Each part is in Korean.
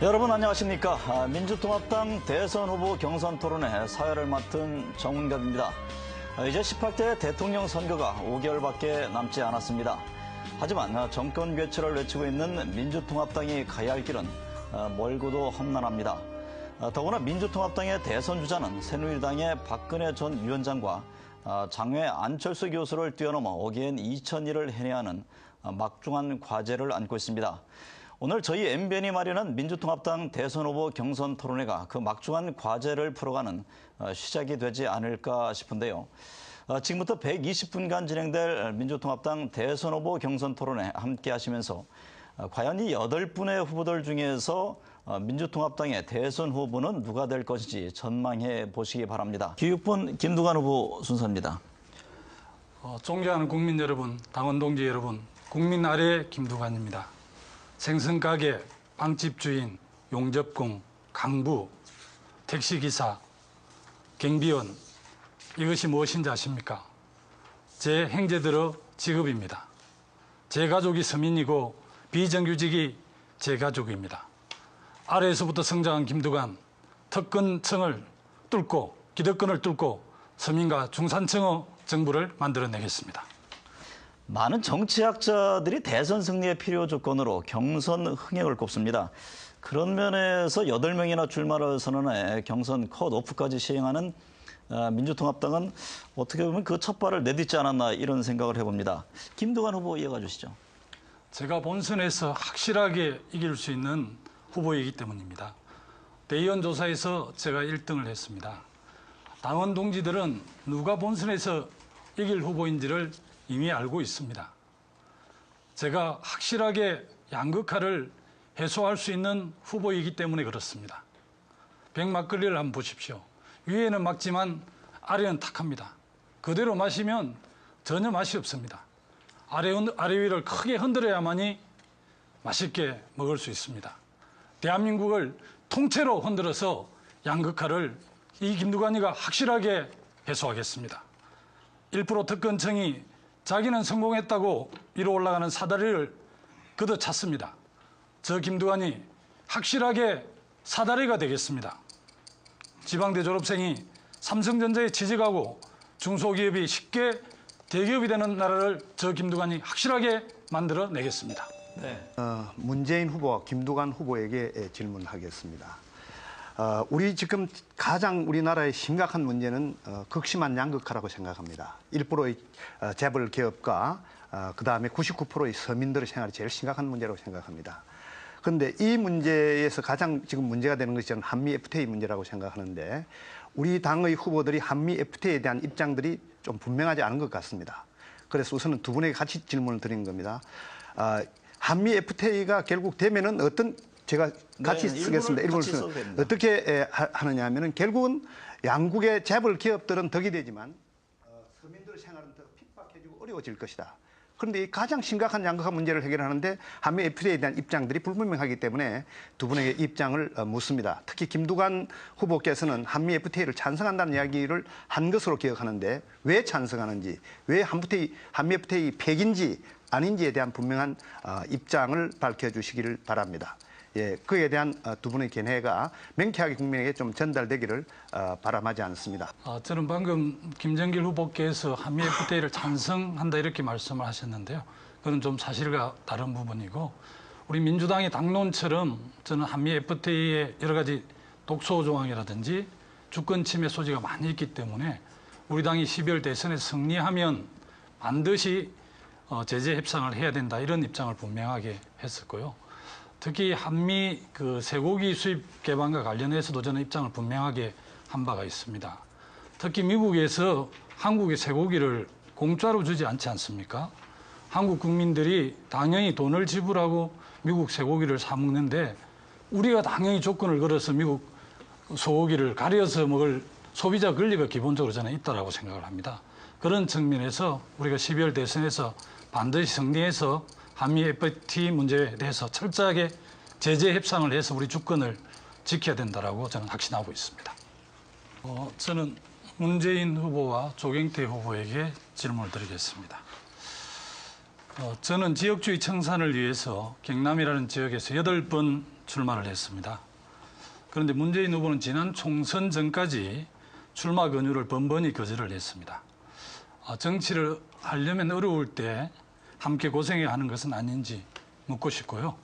여러분 안녕하십니까. 민주통합당 대선 후보 경선 토론회 사회를 맡은 정운갑입니다. 이제 18대 대통령 선거가 5개월밖에 남지 않았습니다. 하지만 정권 교체를 외치고 있는 민주통합당이 가야 할 길은 멀고도 험난합니다. 더구나 민주통합당의 대선 주자는 새누리당의 박근혜 전 위원장과 장외 안철수 교수를 뛰어넘어 오기엔 2,000일을 해내야 하는 막중한 과제를 안고 있습니다. 오늘 저희 MBN이 마련한 민주통합당 대선 후보 경선 토론회가 그 막중한 과제를 풀어가는 시작이 되지 않을까 싶은데요. 지금부터 120분간 진행될 민주통합당 대선 후보 경선 토론회 함께 하시면서 과연 이 8분의 후보들 중에서 민주통합당의 대선 후보는 누가 될 것인지 전망해 보시기 바랍니다. 기육분 김두관 후보 순서입니다. 존경하는 국민 여러분, 당원 동지 여러분, 국민 아래 김두관입니다. 생선가게, 빵집 주인, 용접공, 강부, 택시기사, 경비원, 이것이 무엇인지 아십니까? 제 형제들의 직업입니다. 제 가족이 서민이고 비정규직이 제 가족입니다. 아래에서부터 성장한 김두관, 특권층을 뚫고 기득권을 뚫고 서민과 중산층의 정부를 만들어내겠습니다. 많은 정치학자들이 대선 승리의 필요 조건으로 경선 흥행을 꼽습니다. 그런 면에서 8명이나 출마를 선언해 경선 컷오프까지 시행하는 민주통합당은 어떻게 보면 그 첫 발을 내딛지 않았나 이런 생각을 해봅니다. 김두관 후보 이어가 주시죠. 제가 본선에서 확실하게 이길 수 있는 후보이기 때문입니다. 대의원 조사에서 제가 1등을 했습니다. 당원 동지들은 누가 본선에서 이길 후보인지를 이미 알고 있습니다. 제가 확실하게 양극화를 해소할 수 있는 후보이기 때문에 그렇습니다. 백막걸리를 한번 보십시오. 위에는 맑지만 아래는 탁합니다. 그대로 마시면 전혀 맛이 없습니다. 아래 위를 크게 흔들어야만이 맛있게 먹을 수 있습니다. 대한민국을 통째로 흔들어서 양극화를 이 김두관이가 확실하게 해소하겠습니다. 1% 특권층이 자기는 성공했다고 위로 올라가는 사다리를 걷어찼습니다. 저 김두관이 확실하게 사다리가 되겠습니다. 지방대 졸업생이 삼성전자에 취직하고 중소기업이 쉽게 대기업이 되는 나라를 저 김두관이 확실하게 만들어내겠습니다. 네. 문재인 후보와 김두관 후보에게 질문하겠습니다. 우리 지금 가장 우리나라의 심각한 문제는 극심한 양극화라고 생각합니다. 1%의 재벌 기업과 그다음에 99%의 서민들의 생활이 제일 심각한 문제라고 생각합니다. 그런데 이 문제에서 가장 지금 문제가 되는 것이 저는 한미 FTA 문제라고 생각하는데 우리 당의 후보들이 한미 FTA에 대한 입장들이 좀 분명하지 않은 것 같습니다. 그래서 우선은 두 분에게 같이 질문을 드리는 겁니다. 한미 FTA가 결국 되면은 어떤 제가 같이 쓰겠습니다. 일본을 어떻게 하느냐 하면은 결국은 양국의 재벌 기업들은 덕이 되지만 서민들의 생활은 더 핍박해지고 어려워질 것이다. 그런데 이 가장 심각한 양극화 문제를 해결하는데 한미 FTA에 대한 입장들이 불분명하기 때문에 두 분에게 입장을 묻습니다. 특히 김두관 후보께서는 한미 FTA를 찬성한다는 이야기를 한 것으로 기억하는데 왜 찬성하는지, 왜 한미 FTA 폐기인지 아닌지에 대한 분명한 입장을 밝혀주시기를 바랍니다. 예, 그에 대한 두 분의 견해가 명쾌하게 국민에게 좀 전달되기를 바람하지 않습니다. 저는 방금 김정길 후보께서 한미 FTA를 찬성한다 이렇게 말씀을 하셨는데요. 그건 좀 사실과 다른 부분이고 우리 민주당의 당론처럼 저는 한미 FTA의 여러 가지 독소 조항이라든지 주권 침해 소지가 많이 있기 때문에 우리 당이 12월 대선에 승리하면 반드시 제재 협상을 해야 된다 이런 입장을 분명하게 했었고요. 특히 한미 쇠고기 수입 개방과 관련해서도 저는 입장을 분명하게 한 바가 있습니다. 특히 미국에서 한국의 쇠고기를 공짜로 주지 않지 않습니까? 한국 국민들이 당연히 돈을 지불하고 미국 쇠고기를 사 먹는데 우리가 당연히 조건을 걸어서 미국 소고기를 가려서 먹을 소비자 권리가 기본적으로 저는 있다고 생각을 합니다. 그런 측면에서 우리가 12월 대선에서 반드시 승리해서 한미 FTA 문제에 대해서 철저하게 제재 협상을 해서 우리 주권을 지켜야 된다고 저는 확신하고 있습니다. 저는 문재인 후보와 조경태 후보에게 질문을 드리겠습니다. 저는 지역주의 청산을 위해서 경남이라는 지역에서 8번 출마를 했습니다. 그런데 문재인 후보는 지난 총선 전까지 출마 권유를 번번이 거절을 했습니다. 정치를 하려면 어려울 때 함께 고생해야 하는 것은 아닌지 묻고 싶고요.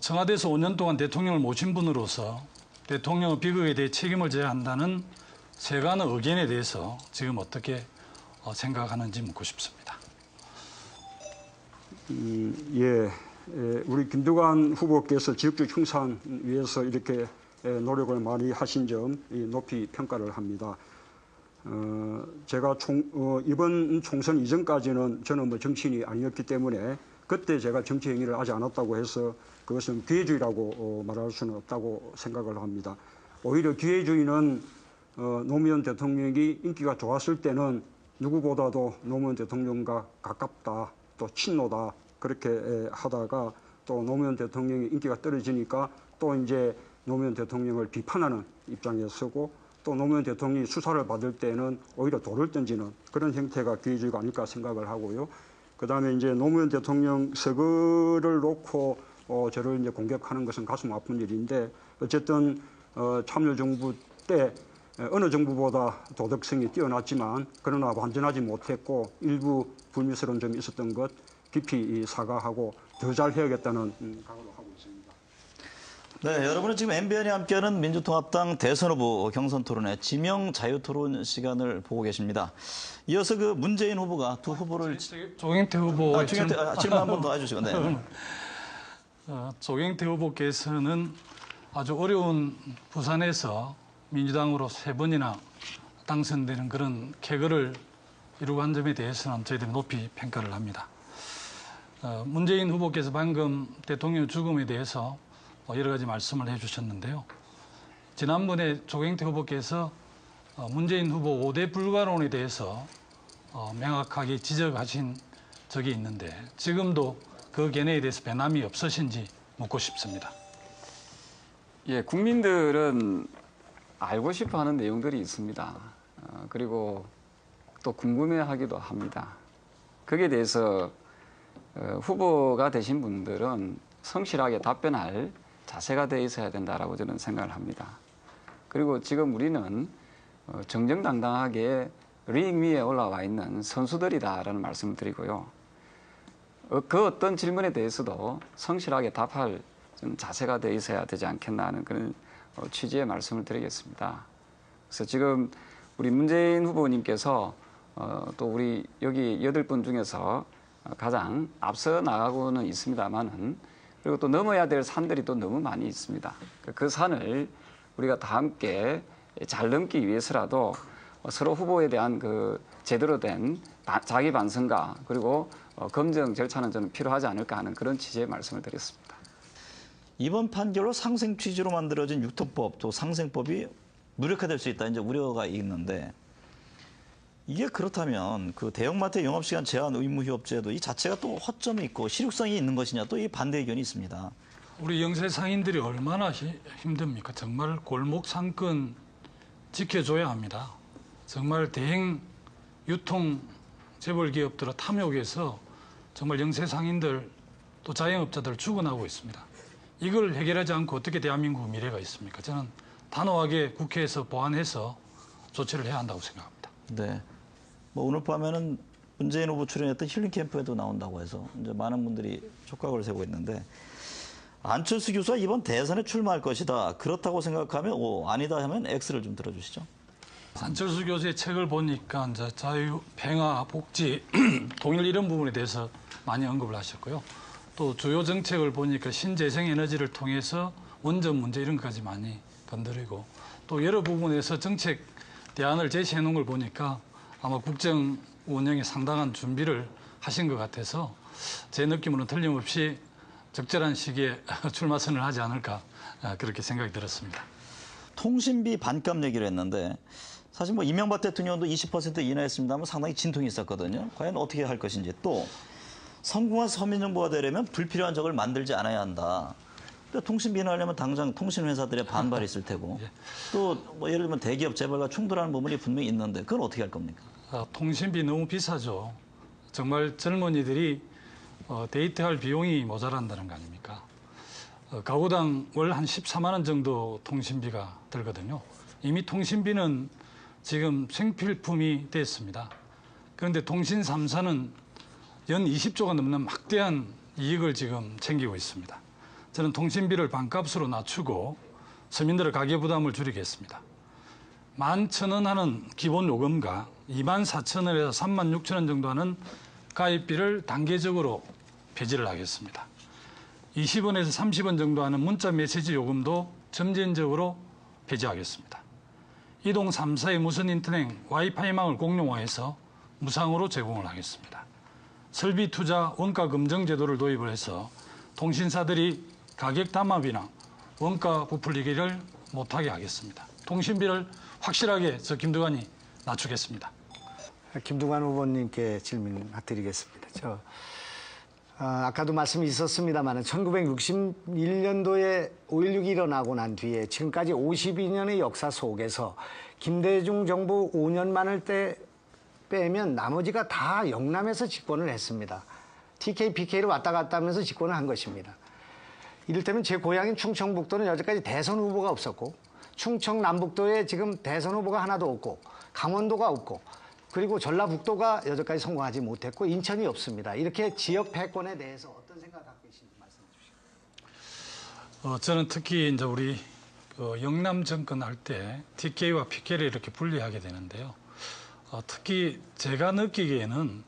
청와대에서 5년 동안 대통령을 모신 분으로서 대통령의 비극에 대해 책임을 져야 한다는 세간의 의견에 대해서 지금 어떻게 생각하는지 묻고 싶습니다. 우리 김두관 후보께서 지역적 흉산 위해서 이렇게 노력을 많이 하신 점 높이 평가를 합니다. 제가 이번 총선 이전까지는 저는 뭐 정치인이 아니었기 때문에 그때 제가 정치 행위를 하지 않았다고 해서 그것은 기회주의라고 말할 수는 없다고 생각을 합니다. 오히려 기회주의는 노무현 대통령이 인기가 좋았을 때는 누구보다도 노무현 대통령과 가깝다, 또 친노다 그렇게 하다가 또 노무현 대통령이 인기가 떨어지니까 또 이제 노무현 대통령을 비판하는 입장에 서고 또 노무현 대통령이 수사를 받을 때는 오히려 돌을 던지는 그런 형태가 기회주의가 아닐까 생각을 하고요. 그다음에 이제 노무현 대통령 서거를 놓고 저를 이제 공격하는 것은 가슴 아픈 일인데 어쨌든 참여정부 때 어느 정부보다 도덕성이 뛰어났지만 그러나 완전하지 못했고 일부 불미스러운 점이 있었던 것 깊이 사과하고 더 잘해야겠다는 각오를 하고 있습니다. 네, 여러분은 지금 MBN이 함께하는 민주통합당 대선 후보 경선 토론회 지명 자유 토론 시간을 보고 계십니다. 이어서 그 문재인 후보가 두 후보를 조경태 후보 질문 한 번 더 해주시고 네. 조경태 후보께서는 아주 어려운 부산에서 민주당으로 3번이나 당선되는 그런 쾌거를 이루고 한 점에 대해서는 저희들이 높이 평가를 합니다. 문재인 후보께서 방금 대통령 죽음에 대해서 여러 가지 말씀을 해주셨는데요. 지난번에 조경태 후보께서 문재인 후보 5대 불가론에 대해서 명확하게 지적하신 적이 있는데 지금도 그 견해에 대해서 변함이 없으신지 묻고 싶습니다. 예, 국민들은 알고 싶어 하는 내용들이 있습니다. 그리고 또 궁금해하기도 합니다. 거기에 대해서 후보가 되신 분들은 성실하게 답변할 자세가 되어 있어야 된다라고 저는 생각을 합니다. 그리고 지금 우리는 정정당당하게 링 위에 올라와 있는 선수들이다라는 말씀을 드리고요. 그 어떤 질문에 대해서도 성실하게 답할 좀 자세가 되어 있어야 되지 않겠나 하는 그런 취지의 말씀을 드리겠습니다. 그래서 지금 우리 문재인 후보님께서 또 우리 여기 8분 중에서 가장 앞서 나가고는 있습니다만은 그리고 또 넘어야 될 산들이 또 너무 많이 있습니다. 그 산을 우리가 다 함께 잘 넘기 위해서라도 서로 후보에 대한 그 제대로 된 자기 반성과 그리고 검증 절차는 저는 필요하지 않을까 하는 그런 취지의 말씀을 드렸습니다. 이번 판결로 상생 취지로 만들어진 육통법 또 상생법이 무력화될 수 있다 이제 우려가 있는데 이게 그렇다면 그 대형마트 영업시간 제한 의무 휴업제도 이 자체가 또 허점이 있고 실효성이 있는 것이냐 또 이 반대 의견이 있습니다. 우리 영세 상인들이 얼마나 힘듭니까? 정말 골목 상권 지켜줘야 합니다. 정말 대행 유통 재벌 기업들의 탐욕에서 정말 영세 상인들 또 자영업자들 죽어나고 있습니다. 이걸 해결하지 않고 어떻게 대한민국 미래가 있습니까? 저는 단호하게 국회에서 보완해서 조치를 해야 한다고 생각합니다. 네. 뭐 오늘 밤에는 문재인 후보 출연했던 힐링 캠프에도 나온다고 해서 이제 많은 분들이 촉각을 세우고 있는데 안철수 교수가 이번 대선에 출마할 것이다. 그렇다고 생각하면 O, 아니다 하면 X를 좀 들어주시죠. 안철수 교수의 책을 보니까 이제 자유, 평화, 복지, 통일 이런 부분에 대해서 많이 언급을 하셨고요. 또 주요 정책을 보니까 신재생 에너지를 통해서 원전 문제 이런 것까지 많이 건드리고 또 여러 부분에서 정책 대안을 제시해 놓은 걸 보니까 아마 국정 운영에 상당한 준비를 하신 것 같아서 제 느낌으로는 틀림없이 적절한 시기에 출마선을 하지 않을까 그렇게 생각이 들었습니다. 통신비 반값 얘기를 했는데 사실 뭐 이명박 대통령도 20% 인하했습니다만 상당히 진통이 있었거든요. 과연 어떻게 할 것인지 또 성공한 서민정부가 되려면 불필요한 적을 만들지 않아야 한다. 또 통신비 인하하려면 당장 통신회사들의 반발이 있을 테고 또 뭐 예를 들면 대기업 재벌과 충돌하는 부분이 분명히 있는데 그건 어떻게 할 겁니까? 통신비 너무 비싸죠. 정말 젊은이들이 데이트할 비용이 모자란다는 거 아닙니까? 가구당 월 한 14만 원 정도 통신비가 들거든요. 이미 통신비는 지금 생필품이 됐습니다. 그런데 통신 3사는 연 20조가 넘는 막대한 이익을 지금 챙기고 있습니다. 저는 통신비를 반값으로 낮추고 서민들의 가계 부담을 줄이겠습니다. 11,000원 하는 기본 요금과 24,000원에서 36,000원 정도 하는 가입비를 단계적으로 폐지를 하겠습니다. 20원에서 30원 정도 하는 문자 메시지 요금도 점진적으로 폐지하겠습니다. 이동 3사의 무선 인터넷 와이파이망을 공용화해서 무상으로 제공을 하겠습니다. 설비 투자 원가 검증 제도를 도입을 해서 통신사들이 가격 담합이나 원가 부풀리기를 못하게 하겠습니다. 통신비를 확실하게 저 김두관이 낮추겠습니다. 김두관 후보님께 질문 드리겠습니다. 아까도 말씀이 있었습니다만 1961년도에 5.16이 일어나고 난 뒤에 지금까지 52년의 역사 속에서 김대중 정부 5년 만을 빼면 나머지가 다 영남에서 집권을 했습니다. TK, PK를 왔다 갔다 하면서 집권을 한 것입니다. 이를테면 제 고향인 충청북도는 여태까지 대선 후보가 없었고 충청 남북도에 지금 대선 후보가 하나도 없고 강원도가 없고 그리고 전라북도가 여태까지 성공하지 못했고 인천이 없습니다. 이렇게 지역 패권에 대해서 어떤 생각 갖고 계신지 말씀해 주시죠. 저는 특히 이제 우리 영남 정권할 때 TK와 PK를 이렇게 분리하게 되는데요. 특히 제가 느끼기에는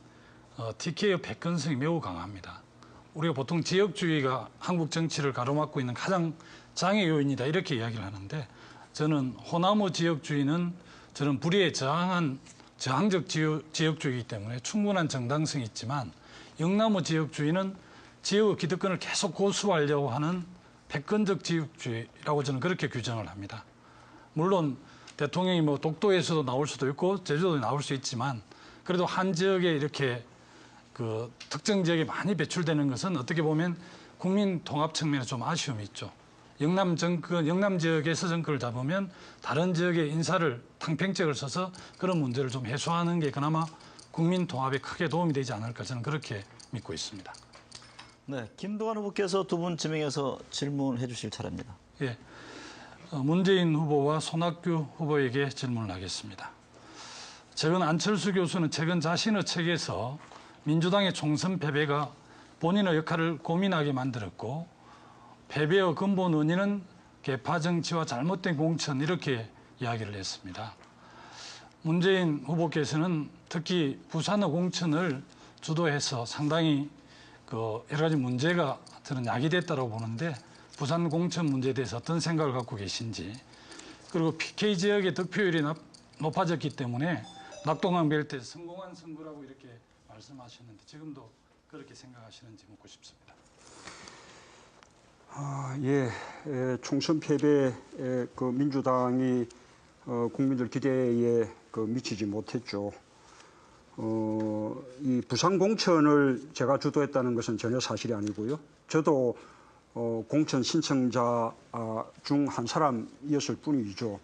TK의 패권성이 매우 강합니다. 우리가 보통 지역주의가 한국 정치를 가로막고 있는 가장 장애 요인이다 이렇게 이야기를 하는데 저는 호남의 지역주의는 저는 불의에 저항적 지역주의이기 때문에 충분한 정당성이 있지만 영남의 지역주의는 지역의 기득권을 계속 고수하려고 하는 패권적 지역주의라고 저는 그렇게 규정을 합니다. 물론 대통령이 뭐 독도에서도 나올 수도 있고 제주도에 나올 수 있지만 그래도 한 지역에 이렇게 그 특정 지역에 많이 배출되는 것은 어떻게 보면 국민 통합 측면에 좀 아쉬움이 있죠. 영남 지역에서 정권을 잡으면 다른 지역의 인사를 탕평책을 써서 그런 문제를 좀 해소하는 게 그나마 국민 통합에 크게 도움이 되지 않을까 저는 그렇게 믿고 있습니다. 네, 김두관 후보께서 두 분 지명해서 질문해 주실 차례입니다. 예, 문재인 후보와 손학규 후보에게 질문을 하겠습니다. 최근 안철수 교수는 최근 자신의 책에서 민주당의 총선 패배가 본인의 역할을 고민하게 만들었고 패배의 근본 원인은 개파 정치와 잘못된 공천 이렇게 이야기를 했습니다. 문재인 후보께서는 특히 부산의 공천을 주도해서 상당히 여러 가지 문제가 저는 야기됐다고 보는데 부산 공천 문제에 대해서 어떤 생각을 갖고 계신지 그리고 PK 지역의 득표율이 높아졌기 때문에 낙동강 벨트에서 성공한 선거라고 이렇게 말씀하셨는데 지금도 그렇게 생각하시는지 묻고 싶습니다. 총선 패배 그 민주당이 국민들 기대에 미치지 못했죠. 이 부산 공천을 제가 주도했다는 것은 전혀 사실이 아니고요. 저도 공천 신청자 중 한 사람이었을 뿐이죠.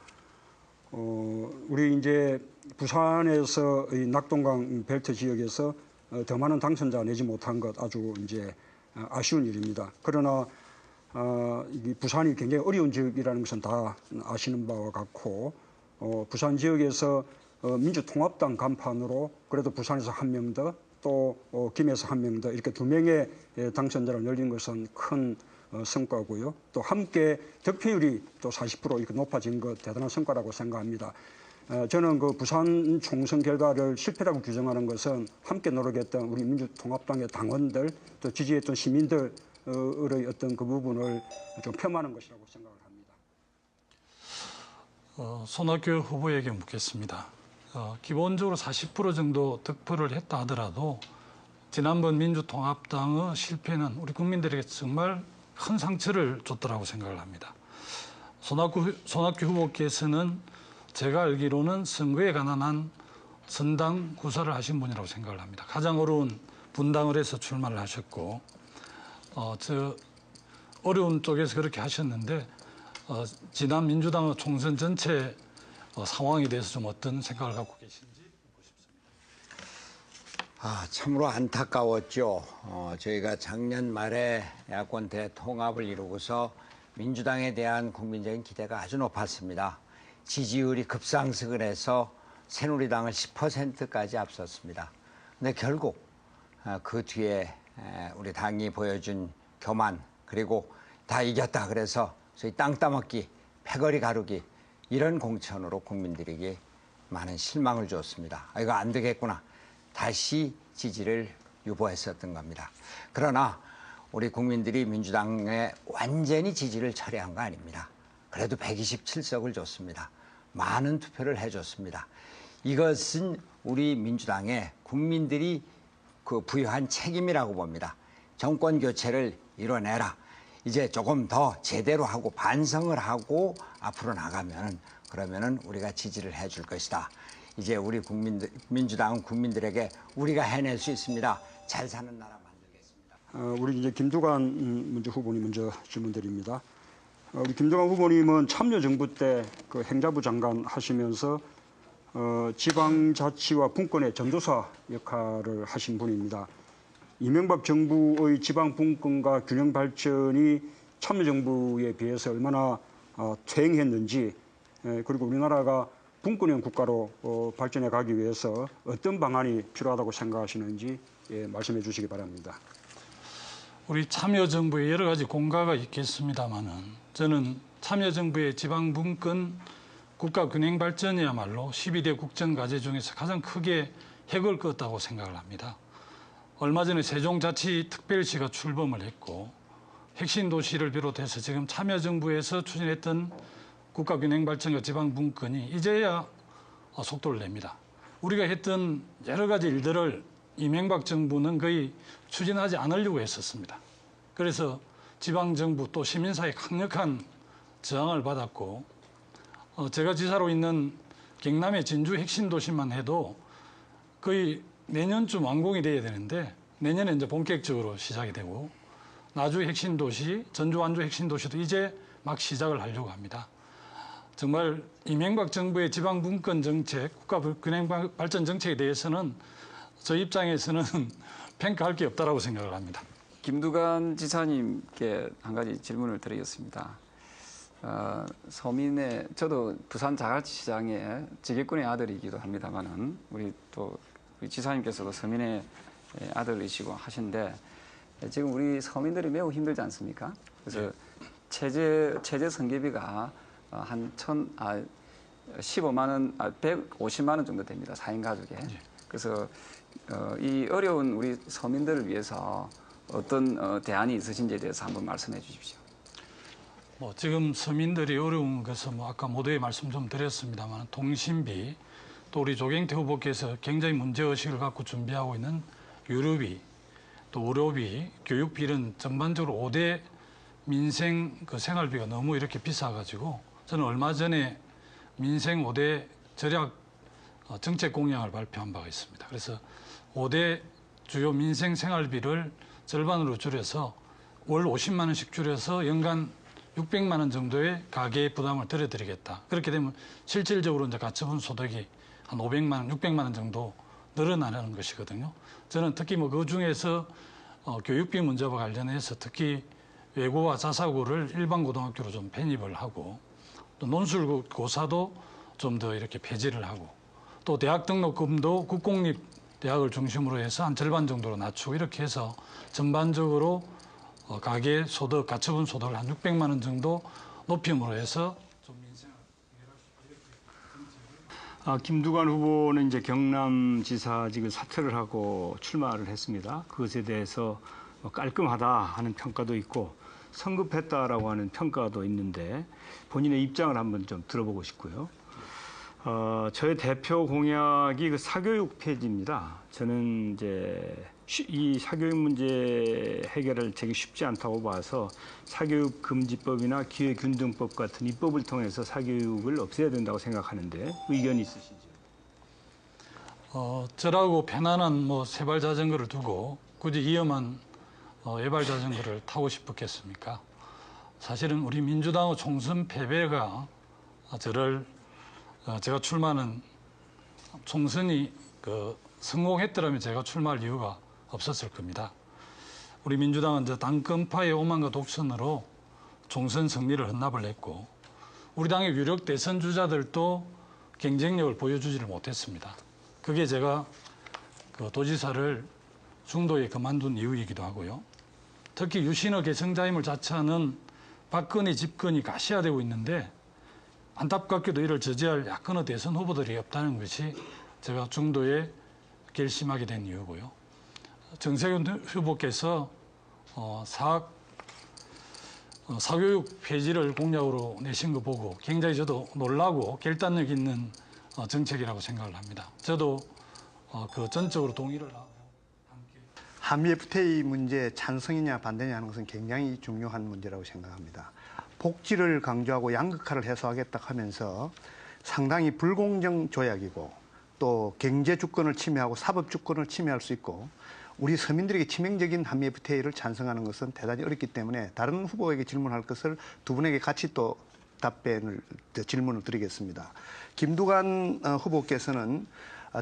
우리 이제 부산에서 이 낙동강 벨트 지역에서 더 많은 당선자 내지 못한 것 아주 이제 아쉬운 일입니다. 그러나 이 부산이 굉장히 어려운 지역이라는 것은 다 아시는 바와 같고 부산 지역에서 민주통합당 간판으로 그래도 부산에서 한 명 더 또 김해에서 한 명 더 이렇게 두 명의 당선자를 열린 것은 큰 성과고요. 또 함께 득표율이 또 40% 이렇게 높아진 것 대단한 성과라고 생각합니다. 저는 그 부산 총선 결과를 실패라고 규정하는 것은 함께 노력했던 우리 민주통합당의 당원들 또 지지했던 시민들의 어떤 그 부분을 좀 폄하하는 것이라고 생각을 합니다. 손학규 후보에게 묻겠습니다. 기본적으로 40% 정도 득표를 했다 하더라도 지난번 민주통합당의 실패는 우리 국민들에게 정말 큰 상처를 줬더라고 생각을 합니다. 손학규 후보께서는 제가 알기로는 선거에 관한 한 선당 구사를 하신 분이라고 생각을 합니다. 가장 어려운 분당을 해서 출마를 하셨고 어려운 쪽에서 그렇게 하셨는데 지난 민주당의 총선 전체 상황에 대해서 좀 어떤 생각을 갖고 계신지 묻고 싶습니다. 참으로 안타까웠죠. 저희가 작년 말에 야권 대통합을 이루고서 민주당에 대한 국민적인 기대가 아주 높았습니다. 지지율이 급상승을 해서 새누리당을 10%까지 앞섰습니다. 근데 결국 그 뒤에 우리 당이 보여준 교만, 그리고 다 이겼다 그래서 저희 땅 따먹기, 패거리 가르기, 이런 공천으로 국민들에게 많은 실망을 줬습니다. 이거 안 되겠구나. 다시 지지를 유보했었던 겁니다. 그러나 우리 국민들이 민주당에 완전히 지지를 철회한 거 아닙니다. 그래도 127석을 줬습니다. 많은 투표를 해줬습니다. 이것은 우리 민주당에 국민들이 부여한 책임이라고 봅니다. 정권 교체를 이뤄내라. 이제 조금 더 제대로 하고 반성을 하고 앞으로 나가면 그러면은 우리가 지지를 해줄 것이다. 이제 우리 민주당은 국민들에게 우리가 해낼 수 있습니다. 잘 사는 나라 만들겠습니다. 우리 이제 김두관 후보님 먼저 질문드립니다. 우리 김두관 후보님은 참여정부 때 그 행자부 장관 하시면서 지방자치와 분권의 전도사 역할을 하신 분입니다. 이명박 정부의 지방분권과 균형 발전이 참여정부에 비해서 얼마나 퇴행했는지, 그리고 우리나라가 분권형 국가로 발전해 가기 위해서 어떤 방안이 필요하다고 생각하시는지 말씀해 주시기 바랍니다. 우리 참여정부에 여러 가지 공과가 있겠습니다마는 저는 참여정부의 지방분권 국가균형 발전이야말로 12대 국정과제 중에서 가장 크게 핵을 그었다고 생각을 합니다. 얼마 전에 세종자치특별시가 출범을 했고 핵심 도시를 비롯해서 지금 참여정부에서 추진했던 국가균형 발전과 지방분권이 이제야 속도를 냅니다. 우리가 했던 여러 가지 일들을 이명박 정부는 거의 추진하지 않으려고 했었습니다. 그래서 지방정부 또 시민사회의 강력한 저항을 받았고 제가 지사로 있는 경남의 진주 핵심 도시만 해도 거의 내년쯤 완공이 돼야 되는데 내년에 이제 본격적으로 시작이 되고 나주 핵심 도시, 전주 완주 핵심 도시도 이제 막 시작을 하려고 합니다. 정말 이명박 정부의 지방분권 정책, 국가균형 발전 정책에 대해서는 저 입장에서는 평가할 게 없다라고 생각을 합니다. 김두관 지사님께 한 가지 질문을 드리겠습니다. 서민의 저도 부산 자갈치시장의 지게꾼의 아들이기도 합니다만은 우리 지사님께서도 서민의 아들이시고 하신데 지금 우리 서민들이 매우 힘들지 않습니까? 그래서 체제 성계비가 한 15만 원, 150만 원 정도 됩니다. 4인 가족에. 그래서 이 어려운 우리 서민들을 위해서 어떤 대안이 있으신지에 대해서 한번 말씀해 주십시오. 지금 서민들이 어려운 것은 아까 모두에 말씀 좀 드렸습니다만 통신비, 또 우리 조경태 후보께서 굉장히 문제의식을 갖고 준비하고 있는 유류비, 또 의료비, 교육비 이런 전반적으로 5대 민생 생활비가 너무 이렇게 비싸가지고 저는 얼마 전에 민생 5대 절약 정책 공약을 발표한 바가 있습니다. 그래서 5대 주요 민생 생활비를 절반으로 줄여서 월 50만 원씩 줄여서 연간 600만 원 정도의 가계 부담을 덜어드리겠다. 그렇게 되면 실질적으로 이제 가처분 소득이 한 500만 원, 600만 원 정도 늘어나는 것이거든요. 저는 특히 그 중에서 교육비 문제와 관련해서 특히 외고와 자사고를 일반 고등학교로 좀 편입을 하고 또 논술고사도 좀 더 이렇게 폐지를 하고 또 대학 등록금도 국공립 대학을 중심으로 해서 한 절반 정도로 낮추고 이렇게 해서 전반적으로 가계 소득, 가처분 소득을 한 600만 원 정도 높임으로 해서 좀 민생을 해결할 김두관 후보는 이제 경남지사직을 사퇴를 하고 출마를 했습니다. 그것에 대해서 깔끔하다 하는 평가도 있고 성급했다라고 하는 평가도 있는데 본인의 입장을 한번 좀 들어보고 싶고요. 저의 대표 공약이 그 사교육 폐지입니다. 저는 이제 이 사교육 문제 해결을 되게 쉽지 않다고 봐서 사교육 금지법이나 기회균등법 같은 입법을 통해서 사교육을 없애야 된다고 생각하는데 의견이 있으시죠? 저라고 편안한 세발 자전거를 두고 굳이 위험한 외발 자전거를 타고 싶었겠습니까? 사실은 우리 민주당의 총선 패배가 제가 출마하는 총선이 성공했더라면 제가 출마할 이유가 없었을 겁니다. 우리 민주당은 이제 당권파의 오만과 독선으로 총선 승리를 헌납을 했고 우리 당의 유력 대선 주자들도 경쟁력을 보여주지를 못했습니다. 그게 제가 그 도지사를 중도에 그만둔 이유이기도 하고요. 특히 유신의 개성자임을 자처하는 박근혜 집권이 가시화되고 있는데 안타깝게도 이를 저지할 야권의 대선 후보들이 없다는 것이 제가 중도에 결심하게 된 이유고요. 정세균 후보께서 사교육 폐지를 공약으로 내신 거 보고 굉장히 저도 놀라고 결단력 있는 정책이라고 생각을 합니다. 저도 그 전적으로 동의를 하고 함께. 한미 FTA 문제 찬성이냐 반대냐 하는 것은 굉장히 중요한 문제라고 생각합니다. 복지를 강조하고 양극화를 해소하겠다 하면서 상당히 불공정 조약이고 또 경제 주권을 침해하고 사법 주권을 침해할 수 있고 우리 서민들에게 치명적인 한미 FTA를 찬성하는 것은 대단히 어렵기 때문에 다른 후보에게 질문할 것을 두 분에게 같이 또 질문을 드리겠습니다. 김두관 후보께서는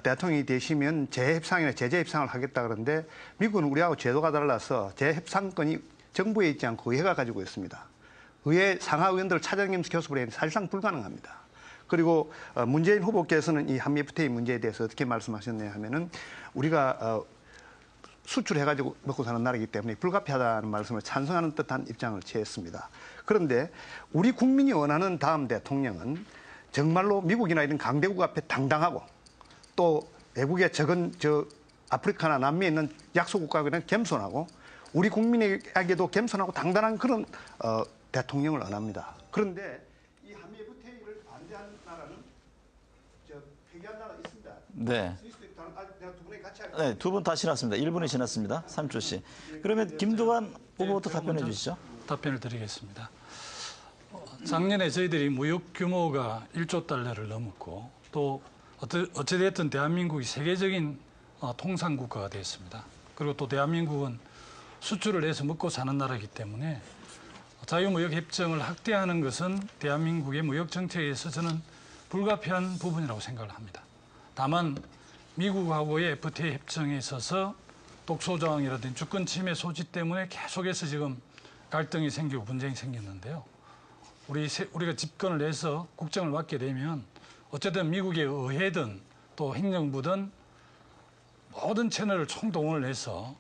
대통령이 되시면 재협상이나 제재 협상을 하겠다 그러는데 미국은 우리하고 제도가 달라서 재협상권이 정부에 있지 않고 의회가 가지고 있습니다. 의회 상하의원들을 찾아다니면서 교섭을 해야 사실상 불가능합니다. 그리고 문재인 후보께서는 이 한미 FTA 문제에 대해서 어떻게 말씀하셨냐 하면은 우리가 수출해가지고 먹고 사는 나라이기 때문에 불가피하다는 말씀을 찬성하는 듯한 입장을 취했습니다. 그런데 우리 국민이 원하는 다음 대통령은 정말로 미국이나 이런 강대국 앞에 당당하고 또 외국의 적은 아프리카나 남미에 있는 약소국가에는 겸손하고 우리 국민에게도 겸손하고 당당한 그런 대통령을 원합니다. 그런데 이 한미 FTA를 반대한 나라는 폐기한 나라 있습니다. 네. 내가 두 분에게 같이 네, 두 분 다 지났습니다. 1분이 지났습니다. 3초 씨. 그러면 김두관 후보부터 답변해 주시죠. 답변을 드리겠습니다. 작년에 저희들이 무역 규모가 1조 달러를 넘었고 또 어찌됐든 대한민국이 세계적인 통상 국가가 되었습니다. 그리고 또 대한민국은 수출을 해서 먹고 사는 나라이기 때문에 자유무역 협정을 확대하는 것은 대한민국의 무역 정책에 있어서 저는 불가피한 부분이라고 생각을 합니다. 다만 미국하고의 FTA 협정에 있어서 독소조항이라든지 주권 침해 소지 때문에 계속해서 지금 갈등이 생기고 분쟁이 생겼는데요. 우리가 집권을 해서 국정을 맡게 되면 어쨌든 미국의 의회든 또 행정부든 모든 채널을 총동원을 해서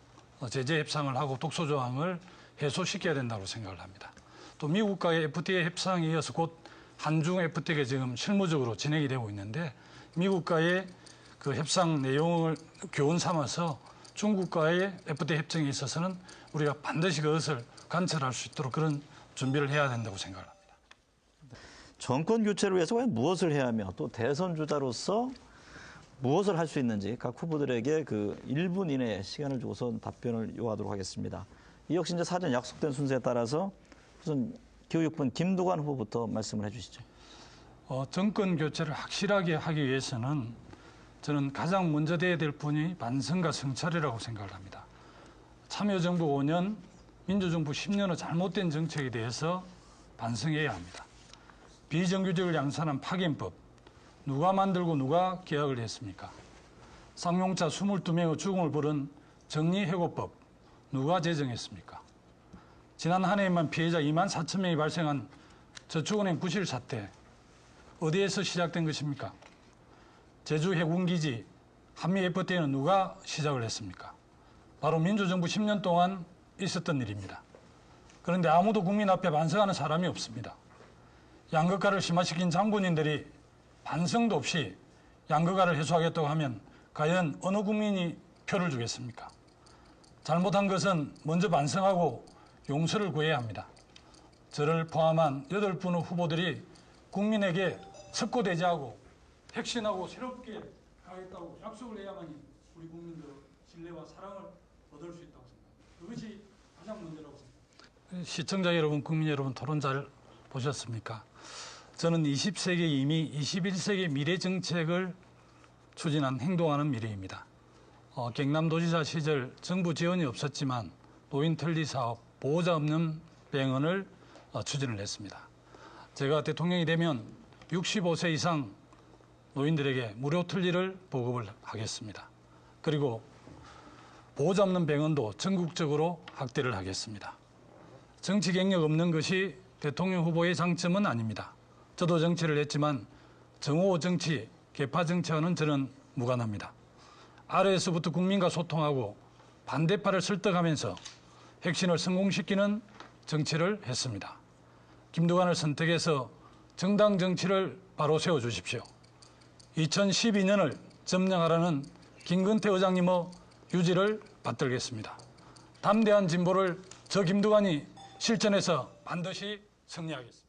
제재 협상을 하고 독소조항을 해소시켜야 된다고 생각을 합니다. 또 미국과의 FTA 협상에 이어서 곧 한중 FTA가 지금 실무적으로 진행이 되고 있는데 미국과의 그 협상 내용을 교훈 삼아서 중국과의 FTA 협정에 있어서는 우리가 반드시 그것을 관철할 수 있도록 그런 준비를 해야 된다고 생각을 합니다. 정권 교체를 위해서 과연 무엇을 해야 하며 또 대선 주자로서 무엇을 할 수 있는지 각 후보들에게 그 1분 이내에 시간을 주고서 답변을 요하도록 하겠습니다. 이 역시 이제 사전 약속된 순서에 따라서 우선 교육부 김두관 후보부터 말씀을 해주시죠. 정권 교체를 확실하게 하기 위해서는 저는 가장 먼저 돼야 될 분이 반성과 성찰이라고 생각을 합니다. 참여정부 5년, 민주정부 10년의 잘못된 정책에 대해서 반성해야 합니다. 비정규직을 양산한 파견법, 누가 만들고 누가 계약을 했습니까? 쌍용차 22명의 죽음을 부른 정리해고법, 누가 제정했습니까? 지난 한 해에만 피해자 2만 4천 명이 발생한 저축은행 부실 사태, 어디에서 시작된 것입니까? 제주 해군기지 한미 FTA는 누가 시작을 했습니까? 바로 민주정부 10년 동안 있었던 일입니다. 그런데 아무도 국민 앞에 반성하는 사람이 없습니다. 양극화를 심화시킨 장군인들이 반성도 없이 양극화를 해소하겠다고 하면 과연 어느 국민이 표를 주겠습니까? 잘못한 것은 먼저 반성하고 용서를 구해야 합니다. 저를 포함한 8분의 후보들이 국민에게 석고대죄하고 혁신하고 새롭게 가겠다고 약속을 해야만이 우리 국민들의 신뢰와 사랑을 얻을 수 있다고 생각합니다. 그것이 가장 먼저라고 생각합니다. 시청자 여러분, 국민 여러분, 토론 잘 보셨습니까? 저는 20세기 이미 21세기 미래 정책을 추진한 행동하는 미래입니다. 경남도지사 시절 정부 지원이 없었지만 노인 틀니 사업, 보호자 없는 병원을 추진을 했습니다. 제가 대통령이 되면 65세 이상 노인들에게 무료 틀니를 보급을 하겠습니다. 그리고 보호자 없는 병원도 전국적으로 확대를 하겠습니다. 정치 경력 없는 것이 대통령 후보의 장점은 아닙니다. 저도 정치를 했지만 정오 정치, 계파 정치와는 저는 무관합니다. 아래에서부터 국민과 소통하고 반대파를 설득하면서 혁신을 성공시키는 정치를 했습니다. 김두관을 선택해서 정당 정치를 바로 세워주십시오. 2012년을 점령하라는 김근태 의장님의 유지를 받들겠습니다. 담대한 진보를 저 김두관이 실천해서 반드시 승리하겠습니다.